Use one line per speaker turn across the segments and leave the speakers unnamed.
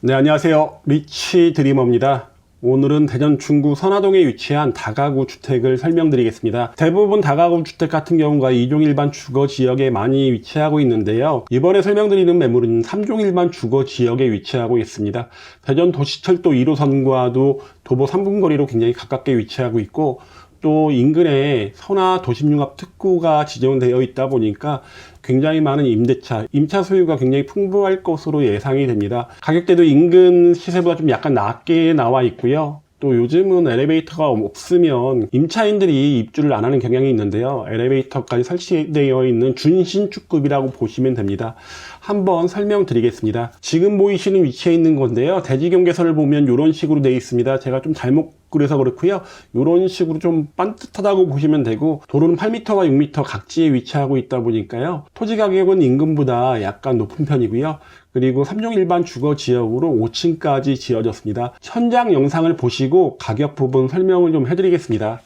네, 안녕하세요. 리치 드리머입니다. 오늘은 대전 중구 선화동에 위치한 다가구 주택을 설명드리겠습니다. 대부분 다가구 주택 같은 경우가 2종 일반 주거 지역에 많이 위치하고 있는데요. 이번에 설명드리는 매물은 3종 일반 주거 지역에 위치하고 있습니다. 대전 도시철도 1호선과도 도보 3분 거리로 굉장히 가깝게 위치하고 있고, 또 인근에 선화 도심융합 특구가 지정되어 있다 보니까 굉장히 많은 임차 소유가 굉장히 풍부할 것으로 예상이 됩니다. 가격대도 인근 시세보다 좀 약간 낮게 나와 있고요. 또 요즘은 엘리베이터가 없으면 임차인들이 입주를 안 하는 경향이 있는데요. 엘리베이터까지 설치되어 있는 준신축급이라고 보시면 됩니다. 한번 설명드리겠습니다. 지금 보이시는 위치에 있는 건데요. 대지 경계선을 보면 이런 식으로 되어 있습니다. 제가 좀 잘못 그래서 그렇고요. 이런 식으로 좀 반듯하다고 보시면 되고, 도로는 8m와 6m 각지에 위치하고 있다 보니까요. 토지 가격은 인근보다 약간 높은 편이고요. 그리고 3종 일반 주거 지역으로 5층까지 지어졌습니다. 현장 영상을 보시고 가격 부분 설명을 좀 해드리겠습니다.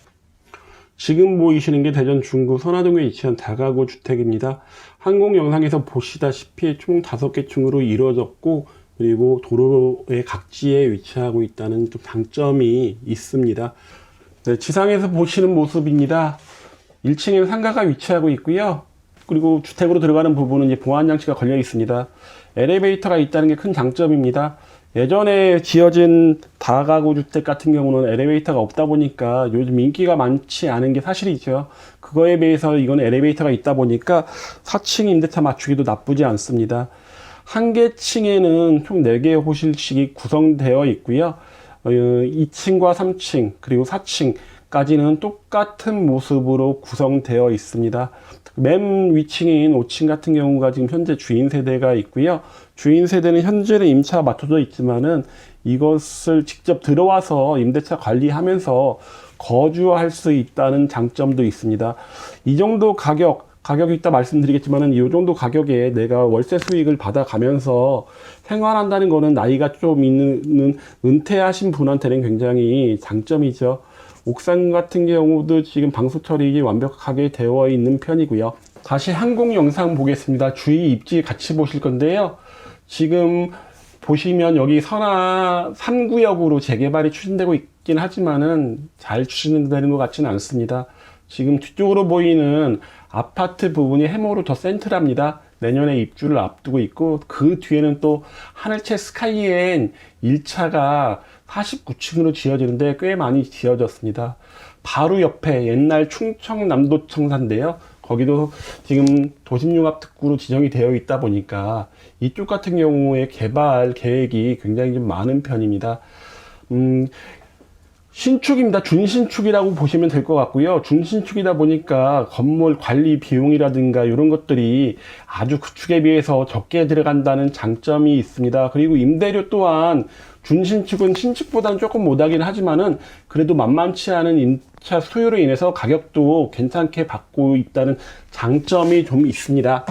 지금 보이시는 게 대전 중구 선화동에 위치한 다가구 주택입니다. 항공 영상에서 보시다시피 총 5개 층으로 이루어졌고, 그리고 도로의 각지에 위치하고 있다는 좀 장점이 있습니다. 네, 지상에서 보시는 모습입니다. 1층에는 상가가 위치하고 있고요. 그리고 주택으로 들어가는 부분은 이제 보안장치가 걸려 있습니다. 엘리베이터가 있다는 게 큰 장점입니다. 예전에 지어진 다가구 주택 같은 경우는 엘리베이터가 없다 보니까 요즘 인기가 많지 않은 게 사실이죠. 그거에 비해서 이건 엘리베이터가 있다 보니까 4층 임대차 맞추기도 나쁘지 않습니다. 한 개 층에는 총 4개의 호실식이 구성되어 있고요. 2층과 3층 그리고 4층까지는 똑같은 모습으로 구성되어 있습니다. 맨 위층인 5층 같은 경우가 지금 현재 주인 세대가 있고요. 주인 세대는 현재는 임차가 맞춰져 있지만은 이것을 직접 들어와서 임대차 관리하면서 거주할 수 있다는 장점도 있습니다. 이 정도 가격이 있다 말씀드리겠지만은 이 정도 가격에 내가 월세 수익을 받아가면서 생활한다는 거는 나이가 좀 있는 은퇴하신 분한테는 굉장히 장점이죠. 옥상 같은 경우도 지금 방수 처리 완벽하게 되어 있는 편이고요. 다시 항공 영상 보겠습니다. 주위 입지 같이 보실 건데요. 지금 보시면 여기 선화 3구역으로 재개발이 추진되고 있긴 하지만은 잘 추진되는 것 같지는 않습니다. 지금 뒤쪽으로 보이는 아파트 부분이 해모로 더 센트랍니다. 내년에 입주를 앞두고 있고, 그 뒤에는 또 하늘채 스카이엔 1차가 49층으로 지어지는데 꽤 많이 지어졌습니다. 바로 옆에 옛날 충청 남도청사인데요. 거기도 지금 도심융합특구로 지정이 되어 있다 보니까 이쪽 같은 경우에 개발 계획이 굉장히 좀 많은 편입니다. 신축입니다. 준신축이라고 보시면 될 것 같고요. 준신축이다 보니까 건물 관리 비용이라든가 이런 것들이 아주 구축에 비해서 적게 들어간다는 장점이 있습니다. 그리고 임대료 또한 준신축은 신축보다는 조금 못하긴 하지만은 그래도 만만치 않은 임차 수요로 인해서 가격도 괜찮게 받고 있다는 장점이 좀 있습니다.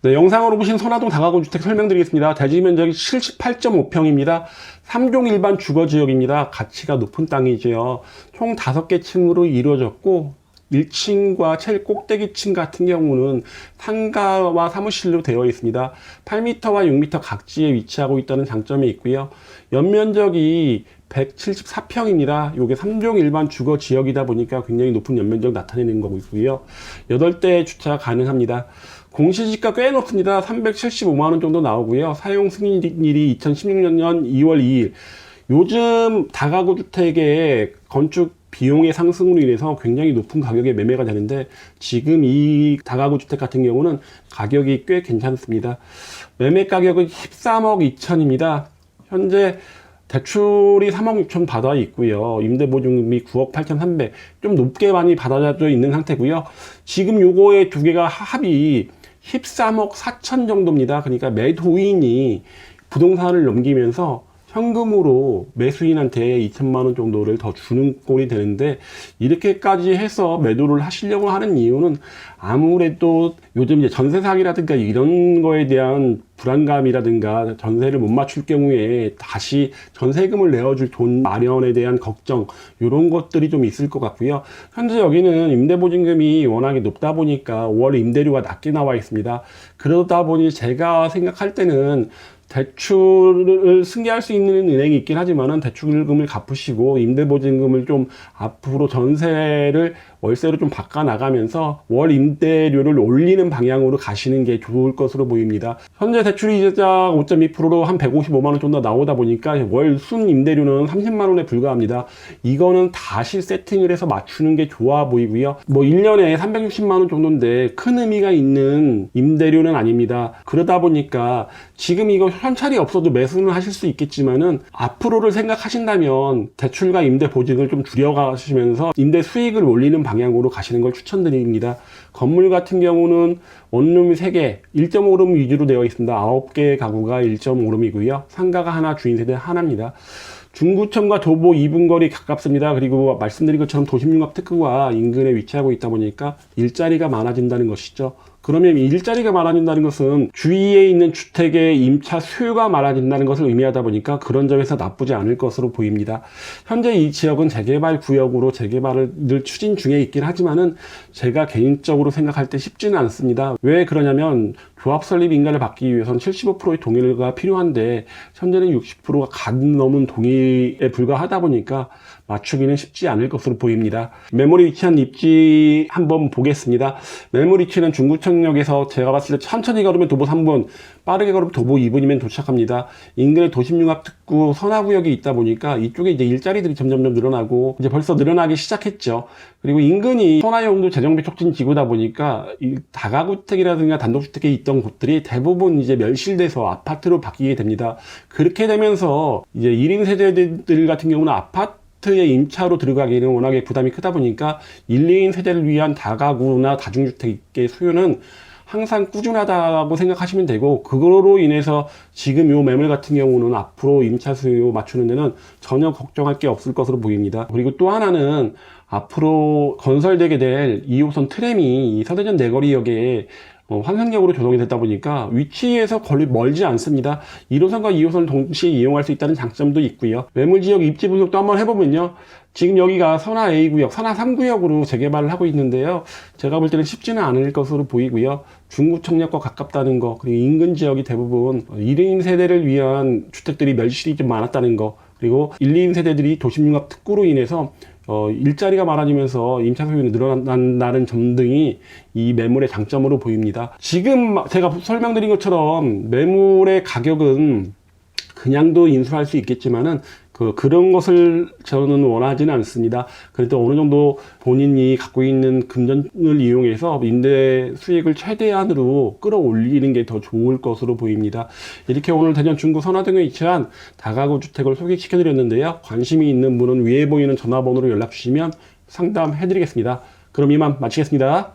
네, 영상으로 보신 선화동 다가구 주택 설명드리겠습니다. 대지 면적이 78.5평입니다. 3종 일반 주거 지역입니다. 가치가 높은 땅이죠. 총 5개 층으로 이루어졌고, 1층과 제일 꼭대기층 같은 경우는 상가와 사무실로 되어 있습니다. 8m와 6m 각지에 위치하고 있다는 장점이 있고요. 연면적이 174평입니다. 이게 3종 일반 주거 지역이다 보니까 굉장히 높은 연면적 나타내는 거고요. 8대 주차가 가능합니다. 공시지가 꽤 높습니다. 375만원 정도 나오고요. 사용 승인일이 2016년 2월 2일. 요즘 다가구 주택의 건축 비용의 상승으로 인해서 굉장히 높은 가격에 매매가 되는데, 지금 이 다가구 주택 같은 경우는 가격이 꽤 괜찮습니다. 매매 가격은 13억 2천입니다. 현재 대출이 3억 6천 받아 있고요. 임대보증금이 9억 8,300. 좀 높게 많이 받아져 있는 상태고요. 지금 요거의 두 개가 합이 13억 4천 정도입니다. 그러니까 매도인이 부동산을 넘기면서 현금으로 매수인한테 2천만 원 정도를 더 주는 꼴이 되는데, 이렇게까지 해서 매도를 하시려고 하는 이유는 아무래도 요즘 이제 전세 사기라든가 이런 거에 대한 불안감이라든가 전세를 못 맞출 경우에 다시 전세금을 내어줄 돈 마련에 대한 걱정, 이런 것들이 좀 있을 것 같고요. 현재 여기는 임대보증금이 워낙에 높다 보니까 5월 임대료가 낮게 나와 있습니다. 그러다 보니 제가 생각할 때는 대출을 승계할 수 있는 은행이 있긴 하지만은 대출금을 갚으시고 임대보증금을 좀 앞으로 전세를 월세로 좀 바꿔 나가면서 월 임대료를 올리는 방향으로 가시는 게 좋을 것으로 보입니다. 현재 대출이자 5.2%로 한 155만 원 정도 나오다 보니까 월 순 임대료는 30만 원에 불과합니다. 이거는 다시 세팅을 해서 맞추는 게 좋아 보이고요. 뭐 1년에 360만 원 정도인데 큰 의미가 있는 임대료는 아닙니다. 그러다 보니까 지금 이거 현찰이 없어도 매수는 하실 수 있겠지만은 앞으로를 생각하신다면 대출과 임대 보증을 좀 줄여가시면서 임대 수익을 올리는 방향으로 가시는 걸 추천드립니다. 건물 같은 경우는 원룸이 3개, 1.5룸 위주로 되어 있습니다. 9개 가구가 1.5룸이고요. 상가가 하나, 주인세대 하나입니다. 중구청과 도보 2분 거리 가깝습니다. 그리고 말씀드린 것처럼 도심융합 특구가 인근에 위치하고 있다 보니까 일자리가 많아진다는 것이죠. 그러면 일자리가 많아진다는 것은 주위에 있는 주택의 임차 수요가 많아진다는 것을 의미하다 보니까 그런 점에서 나쁘지 않을 것으로 보입니다. 현재 이 지역은 재개발 구역으로 재개발을 늘 추진 중에 있긴 하지만은 제가 개인적으로 생각할 때 쉽지는 않습니다. 왜 그러냐면 조합 설립 인가를 받기 위해서는 75%의 동의가 필요한데 현재는 60%가 간 넘은 동의에 불과하다 보니까 맞추기는 쉽지 않을 것으로 보입니다. 매물이 위치한 입지 한번 보겠습니다. 매물 위치는 중구청역에서 제가 봤을 때 천천히 걸으면 도보 3분, 빠르게 걸으면 도보 2분이면 도착합니다. 인근에 도심융합 특구 선화구역이 있다 보니까 이쪽에 이제 일자리들이 점점 늘어나고 이제 벌써 늘어나기 시작했죠. 그리고 인근이 선화용도 재정비 촉진 지구다 보니까 이 다가구택이라든가 단독주택에 있던 곳들이 대부분 이제 멸실돼서 아파트로 바뀌게 됩니다. 그렇게 되면서 이제 1인 세대들 같은 경우는 아파트의 임차로 들어가기는 워낙에 부담이 크다 보니까 1, 2인 세대를 위한 다가구나 다중주택의 수요는 항상 꾸준하다고 생각하시면 되고, 그거로 인해서 지금 요 매물 같은 경우는 앞으로 임차 수요 맞추는 데는 전혀 걱정할 게 없을 것으로 보입니다. 그리고 또 하나는 앞으로 건설되게 될 2호선 트램이 서대전 내거리역에 환승역으로 조성이 됐다 보니까 위치에서 거의 멀지 않습니다. 1호선과 2호선을 동시에 이용할 수 있다는 장점도 있고요. 매물지역 입지 분석도 한번 해보면요. 지금 여기가 선화 A구역, 선화 3구역으로 재개발을 하고 있는데요. 제가 볼 때는 쉽지는 않을 것으로 보이고요. 중구청역과 가깝다는 거, 그리고 인근 지역이 대부분 1인 세대를 위한 주택들이 멸실이 좀 많았다는 거, 그리고 1, 2인 세대들이 도심융합 특구로 인해서 일자리가 많아지면서 임차 소유는 늘어난다는 점 등이 이 매물의 장점으로 보입니다. 지금 제가 설명드린 것처럼 매물의 가격은 그냥도 인수할 수 있겠지만은 그런 것을 저는 원하지는 않습니다. 그래도 어느 정도 본인이 갖고 있는 금전을 이용해서 임대 수익을 최대한으로 끌어올리는 게 더 좋을 것으로 보입니다. 이렇게 오늘 대전 중구 선화동에 위치한 다가구 주택을 소개시켜 드렸는데요. 관심이 있는 분은 위에 보이는 전화번호로 연락 주시면 상담해 드리겠습니다. 그럼 이만 마치겠습니다.